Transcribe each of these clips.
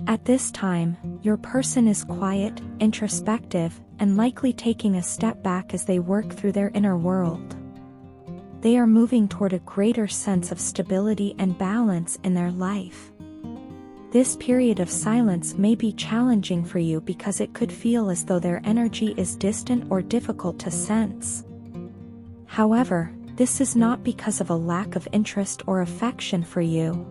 At this time, your person is quiet, introspective, and likely taking a step back as they work through their inner world. They are moving toward a greater sense of stability and balance in their life. This period of silence may be challenging for you because it could feel as though their energy is distant or difficult to sense. However, this is not because of a lack of interest or affection for you.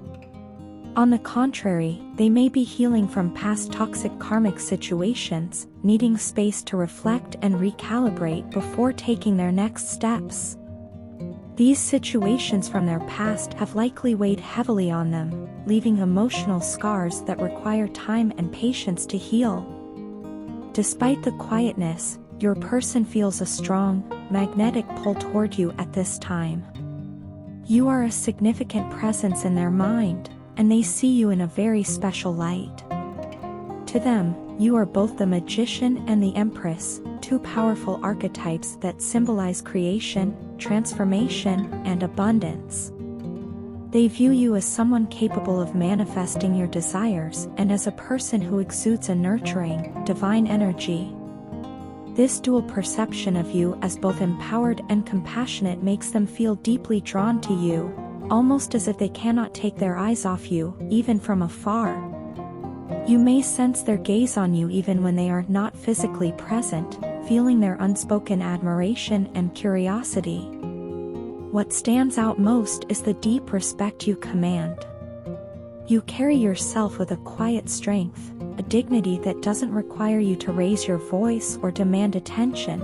On the contrary, they may be healing from past toxic karmic situations, needing space to reflect and recalibrate before taking their next steps. These situations from their past have likely weighed heavily on them, leaving emotional scars that require time and patience to heal. Despite the quietness, your person feels a strong, magnetic pull toward you at this time. You are a significant presence in their mind, and they see you in a very special light. To them, you are both the magician and the empress, two powerful archetypes that symbolize creation, transformation, and abundance. They view you as someone capable of manifesting your desires and as a person who exudes a nurturing, divine energy. This dual perception of you as both empowered and compassionate makes them feel deeply drawn to you, almost as if they cannot take their eyes off you, even from afar. You may sense their gaze on you even when they are not physically present, feeling their unspoken admiration and curiosity. What stands out most is the deep respect you command. You carry yourself with a quiet strength, a dignity that doesn't require you to raise your voice or demand attention.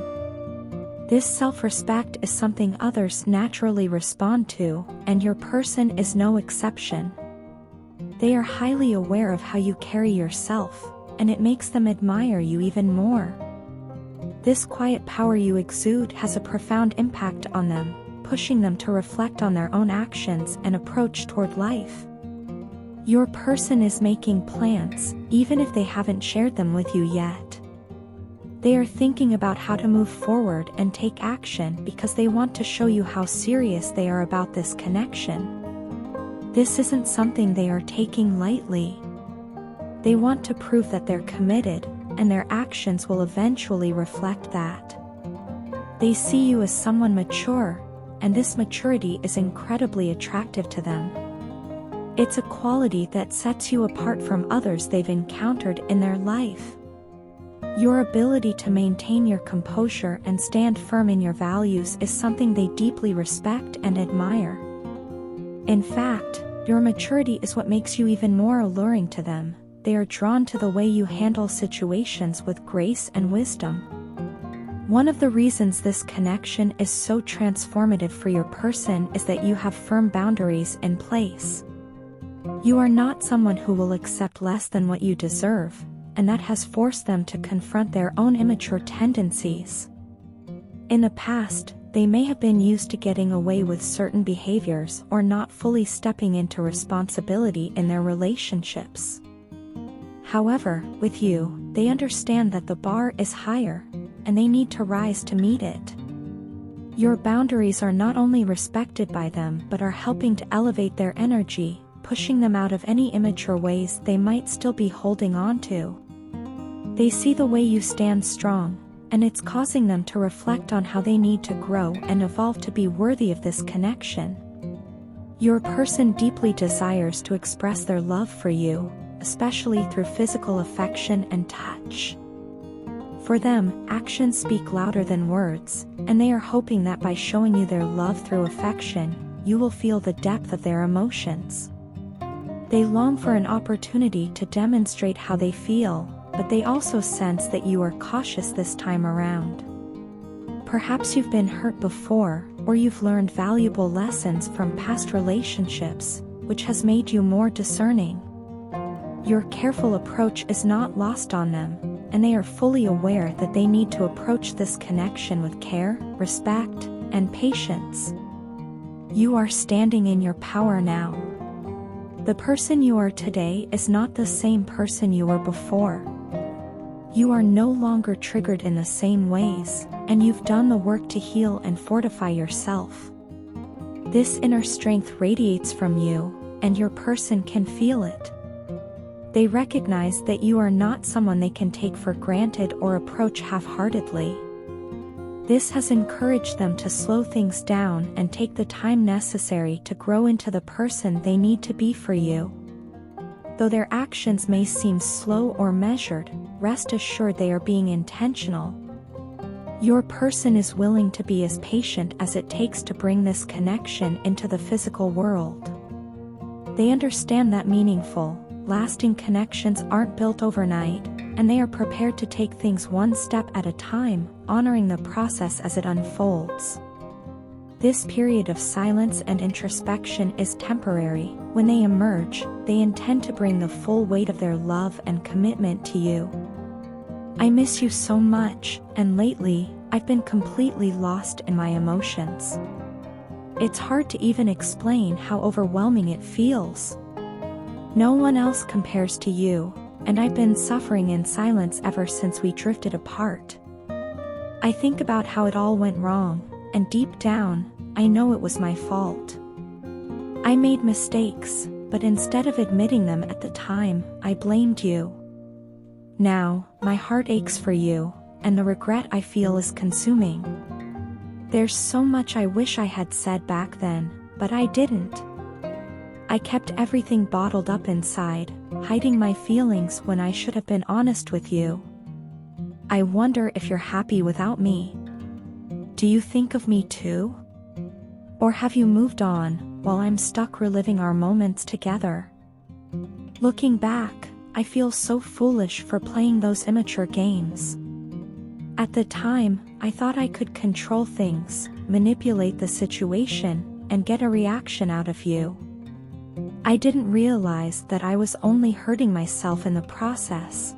This self-respect is something others naturally respond to, and your person is no exception. They are highly aware of how you carry yourself, and it makes them admire you even more. This quiet power you exude has a profound impact on them, pushing them to reflect on their own actions and approach toward life. Your person is making plans, even if they haven't shared them with you yet. They are thinking about how to move forward and take action because they want to show you how serious they are about this connection. This isn't something they are taking lightly. They want to prove that they're committed, and their actions will eventually reflect that. They see you as someone mature, and this maturity is incredibly attractive to them. It's a quality that sets you apart from others they've encountered in their life. Your ability to maintain your composure and stand firm in your values is something they deeply respect and admire. In fact, your maturity is what makes you even more alluring to them. They are drawn to the way you handle situations with grace and wisdom. One of the reasons this connection is so transformative for your person is that you have firm boundaries in place. You are not someone who will accept less than what you deserve, and that has forced them to confront their own immature tendencies. In the past, they may have been used to getting away with certain behaviors or not fully stepping into responsibility in their relationships. However, with you, they understand that the bar is higher, and they need to rise to meet it. Your boundaries are not only respected by them but are helping to elevate their energy, pushing them out of any immature ways they might still be holding on to. They see the way you stand strong, and it's causing them to reflect on how they need to grow and evolve to be worthy of this connection. Your person deeply desires to express their love for you, especially through physical affection and touch. For them, actions speak louder than words, and they are hoping that by showing you their love through affection, you will feel the depth of their emotions. They long for an opportunity to demonstrate how they feel, but they also sense that you are cautious this time around. Perhaps you've been hurt before, or you've learned valuable lessons from past relationships, which has made you more discerning. Your careful approach is not lost on them, and they are fully aware that they need to approach this connection with care, respect, and patience. You are standing in your power now. The person you are today is not the same person you were before. You are no longer triggered in the same ways, and you've done the work to heal and fortify yourself. This inner strength radiates from you, and your person can feel it. They recognize that you are not someone they can take for granted or approach half-heartedly. This has encouraged them to slow things down and take the time necessary to grow into the person they need to be for you. Though their actions may seem slow or measured, rest assured they are being intentional. Your person is willing to be as patient as it takes to bring this connection into the physical world. They understand that meaningful, lasting connections aren't built overnight, and they are prepared to take things one step at a time, honoring the process as it unfolds. This period of silence and introspection is temporary. When they emerge, they intend to bring the full weight of their love and commitment to you. I miss you so much, and lately, I've been completely lost in my emotions. It's hard to even explain how overwhelming it feels. No one else compares to you, and I've been suffering in silence ever since we drifted apart. I think about how it all went wrong, and deep down, I know it was my fault. I made mistakes, but instead of admitting them at the time, I blamed you. Now, my heart aches for you, and the regret I feel is consuming. There's so much I wish I had said back then, but I didn't. I kept everything bottled up inside, hiding my feelings when I should have been honest with you. I wonder if you're happy without me. Do you think of me too? Or have you moved on, while I'm stuck reliving our moments together? Looking back, I feel so foolish for playing those immature games. At the time, I thought I could control things, manipulate the situation, and get a reaction out of you. I didn't realize that I was only hurting myself in the process.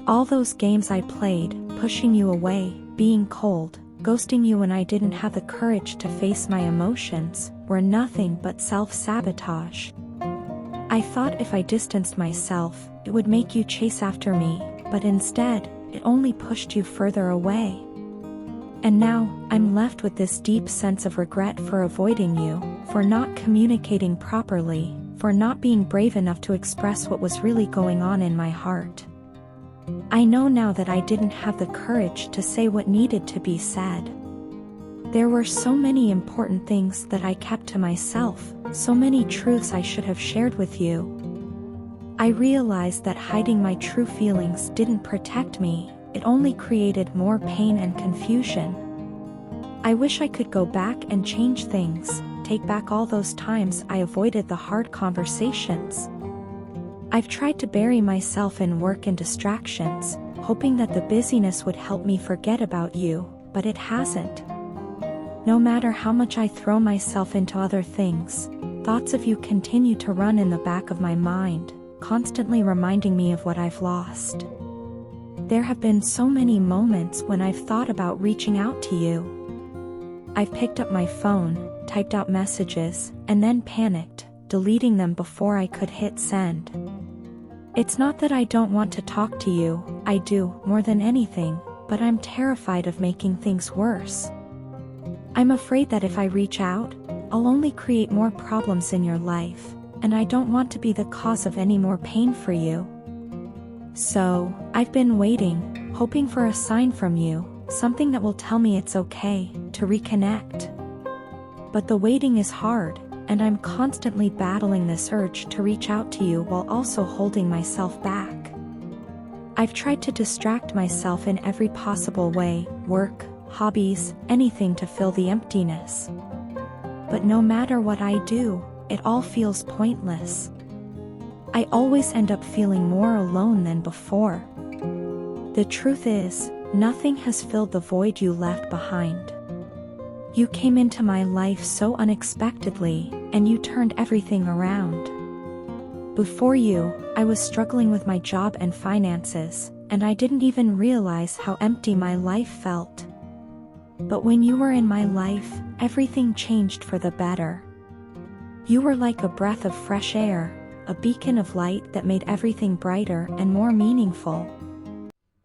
All those games I played, pushing you away, being cold, ghosting you when I didn't have the courage to face my emotions, were nothing but self-sabotage. I thought if I distanced myself, it would make you chase after me, but instead, it only pushed you further away. And now, I'm left with this deep sense of regret for avoiding you, for not communicating properly, for not being brave enough to express what was really going on in my heart. I know now that I didn't have the courage to say what needed to be said. There were so many important things that I kept to myself, so many truths I should have shared with you. I realized that hiding my true feelings didn't protect me, it only created more pain and confusion. I wish I could go back and change things, take back all those times I avoided the hard conversations. I've tried to bury myself in work and distractions, hoping that the busyness would help me forget about you, but it hasn't. No matter how much I throw myself into other things, thoughts of you continue to run in the back of my mind, constantly reminding me of what I've lost. There have been so many moments when I've thought about reaching out to you. I've picked up my phone, typed out messages, and then panicked, deleting them before I could hit send. It's not that I don't want to talk to you, I do, more than anything, but I'm terrified of making things worse. I'm afraid that if I reach out, I'll only create more problems in your life, and I don't want to be the cause of any more pain for you. So, I've been waiting, hoping for a sign from you, something that will tell me it's okay to reconnect. But the waiting is hard, and I'm constantly battling this urge to reach out to you while also holding myself back. I've tried to distract myself in every possible way, work, hobbies, anything to fill the emptiness. But no matter what I do, it all feels pointless. I always end up feeling more alone than before. The truth is, nothing has filled the void you left behind. You came into my life so unexpectedly, and you turned everything around. Before you, I was struggling with my job and finances, and I didn't even realize how empty my life felt. But when you were in my life, everything changed for the better. You were like a breath of fresh air, a beacon of light that made everything brighter and more meaningful.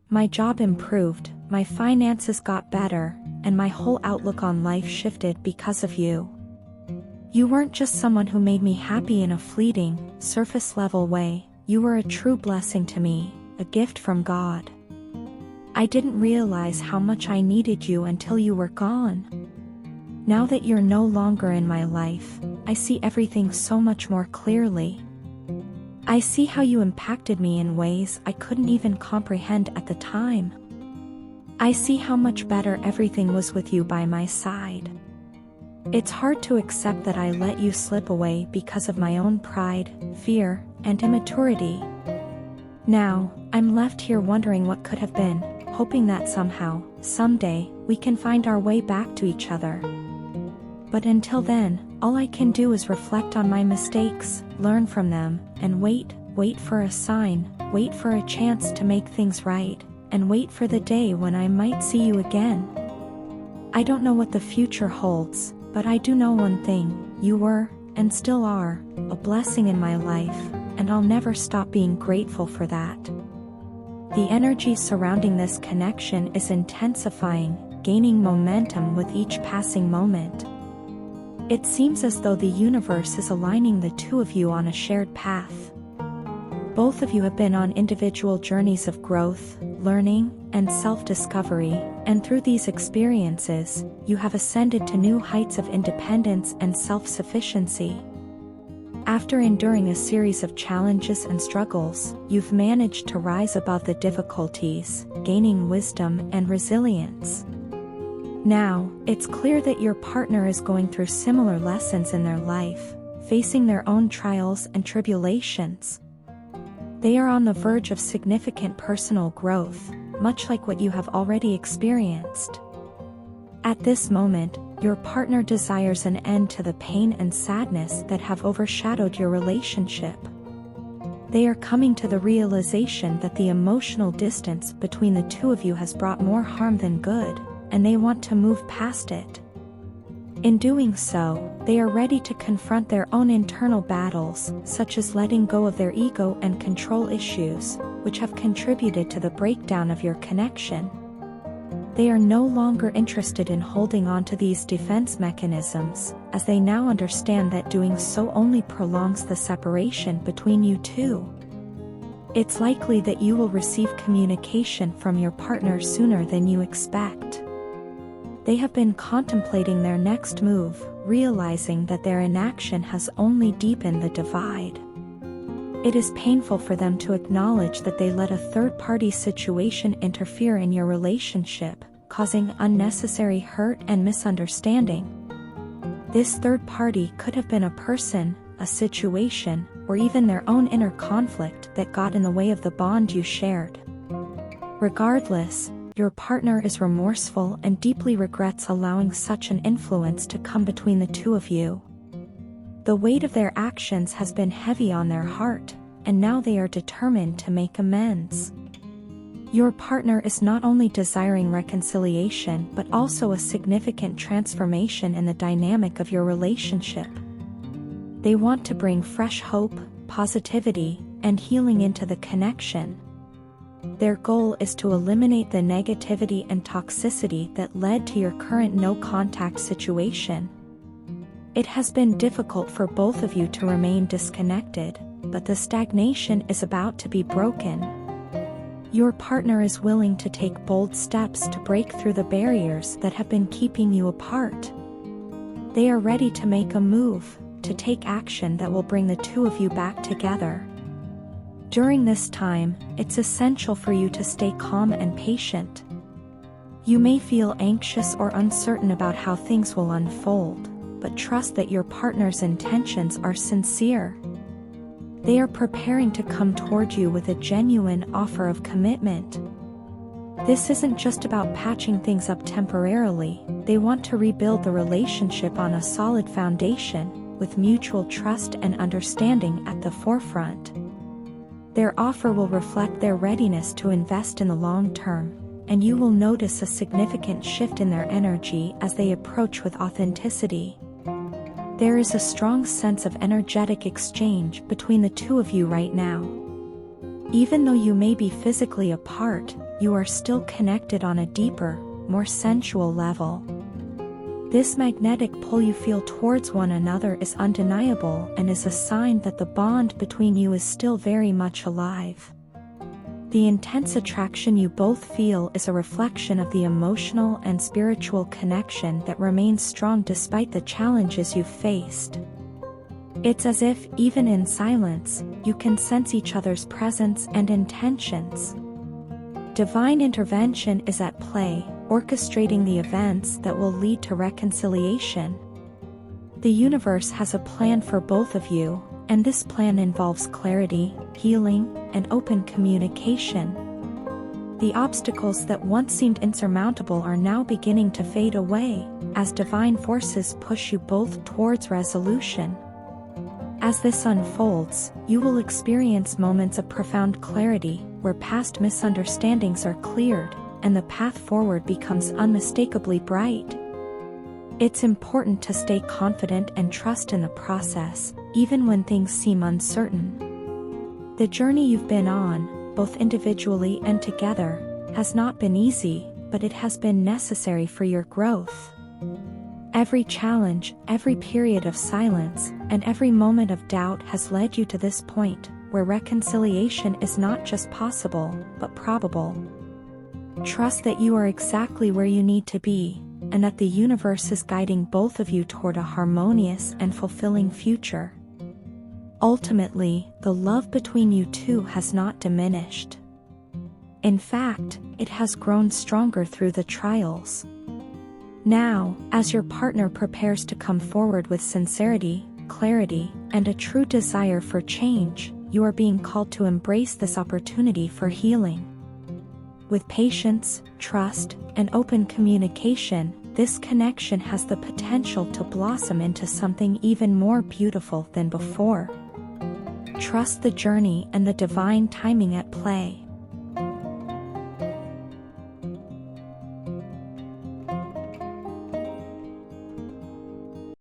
My job improved, my finances got better, and my whole outlook on life shifted because of you. You weren't just someone who made me happy in a fleeting, surface-level way, You were a true blessing to me, a gift from God. I didn't realize how much I needed you until you were gone. Now that you're no longer in my life, I see everything so much more clearly. I see how you impacted me in ways I couldn't even comprehend at the time. I see how much better everything was with you by my side. It's hard to accept that I let you slip away because of my own pride, fear, and immaturity. Now, I'm left here wondering what could have been, hoping that somehow, someday, we can find our way back to each other. But until then, all I can do is reflect on my mistakes, learn from them, and wait for a sign, wait for a chance to make things right, and wait for the day when I might see you again. I don't know what the future holds, but I do know one thing: you were, and still are, a blessing in my life, and I'll never stop being grateful for that. The energy surrounding this connection is intensifying, gaining momentum with each passing moment. It seems as though the universe is aligning the two of you on a shared path. Both of you have been on individual journeys of growth, learning, and self-discovery, and through these experiences, you have ascended to new heights of independence and self-sufficiency. After enduring a series of challenges and struggles, you've managed to rise above the difficulties, gaining wisdom and resilience. Now, it's clear that your partner is going through similar lessons in their life, facing their own trials and tribulations. They are on the verge of significant personal growth, much like what you have already experienced. At this moment, your partner desires an end to the pain and sadness that have overshadowed your relationship. They are coming to the realization that the emotional distance between the two of you has brought more harm than good, and they want to move past it. In doing so, they are ready to confront their own internal battles, such as letting go of their ego and control issues, which have contributed to the breakdown of your connection. They are no longer interested in holding on to these defense mechanisms, as they now understand that doing so only prolongs the separation between you two. It's likely that you will receive communication from your partner sooner than you expect. They have been contemplating their next move, realizing that their inaction has only deepened the divide. It is painful for them to acknowledge that they let a third-party situation interfere in your relationship, causing unnecessary hurt and misunderstanding. This third party could have been a person, a situation, or even their own inner conflict that got in the way of the bond you shared. Regardless, your partner is remorseful and deeply regrets allowing such an influence to come between the two of you. The weight of their actions has been heavy on their heart, and now they are determined to make amends. Your partner is not only desiring reconciliation but also a significant transformation in the dynamic of your relationship. They want to bring fresh hope, positivity, and healing into the connection. Their goal is to eliminate the negativity and toxicity that led to your current no-contact situation. It has been difficult for both of you to remain disconnected, but the stagnation is about to be broken. Your partner is willing to take bold steps to break through the barriers that have been keeping you apart. They are ready to make a move, to take action that will bring the two of you back together. During this time, it's essential for you to stay calm and patient. You may feel anxious or uncertain about how things will unfold, but trust that your partner's intentions are sincere. They are preparing to come toward you with a genuine offer of commitment. This isn't just about patching things up temporarily. They want to rebuild the relationship on a solid foundation, with mutual trust and understanding at the forefront. Their offer will reflect their readiness to invest in the long term, and you will notice a significant shift in their energy as they approach with authenticity. There is a strong sense of energetic exchange between the two of you right now. Even though you may be physically apart, you are still connected on a deeper, more sensual level. This magnetic pull you feel towards one another is undeniable and is a sign that the bond between you is still very much alive. The intense attraction you both feel is a reflection of the emotional and spiritual connection that remains strong despite the challenges you've faced. It's as if, even in silence, you can sense each other's presence and intentions. Divine intervention is at play, orchestrating the events that will lead to reconciliation. The universe has a plan for both of you, and this plan involves clarity, healing, and open communication. The obstacles that once seemed insurmountable are now beginning to fade away, as divine forces push you both towards resolution. As this unfolds, you will experience moments of profound clarity, where past misunderstandings are cleared, and the path forward becomes unmistakably bright. It's important to stay confident and trust in the process, even when things seem uncertain. The journey you've been on, both individually and together, has not been easy, but it has been necessary for your growth. Every challenge, every period of silence, and every moment of doubt has led you to this point, where reconciliation is not just possible, but probable. Trust that you are exactly where you need to be, and that the universe is guiding both of you toward a harmonious and fulfilling future. Ultimately, the love between you two has not diminished. In fact, it has grown stronger through the trials. Now, as your partner prepares to come forward with sincerity, clarity, and a true desire for change, you are being called to embrace this opportunity for healing. With patience, trust, and open communication, this connection has the potential to blossom into something even more beautiful than before. Trust the journey and the divine timing at play.